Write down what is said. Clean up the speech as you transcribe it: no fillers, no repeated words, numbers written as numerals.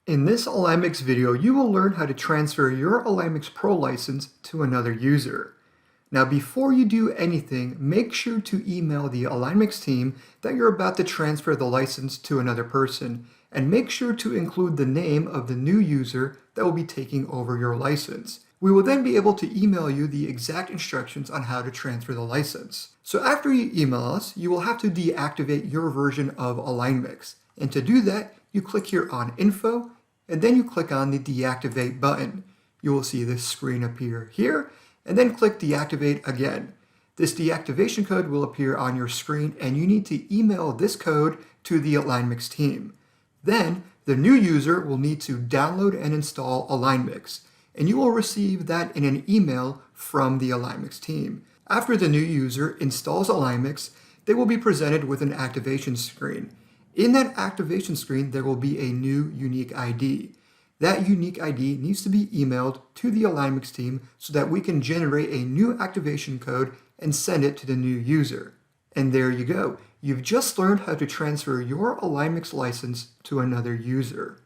In this AlignMix video, you will learn how to transfer your AlignMix Pro license to another user. Now, before you do anything, make sure to email the AlignMix team that you're about to transfer the license to another person, and make sure to include the name of the new user that will be taking over your license. We will then be able to email you the exact instructions on how to transfer the license. So after you email us, you will have to deactivate your version of AlignMix. And to do that, you click here on Info, and then you click on the Deactivate button. You will see this screen appear here, and then click Deactivate again. This deactivation code will appear on your screen, and you need to email this code to the AlignMix team. Then, the new user will need to download and install AlignMix, and you will receive that in an email from the AlignMix team. After the new user installs AlignMix, they will be presented with an activation screen. In that activation screen, there will be a new unique ID. That unique ID needs to be emailed to the AlignMix team so that we can generate a new activation code and send it to the new user. And there you go. You've just learned how to transfer your AlignMix license to another user.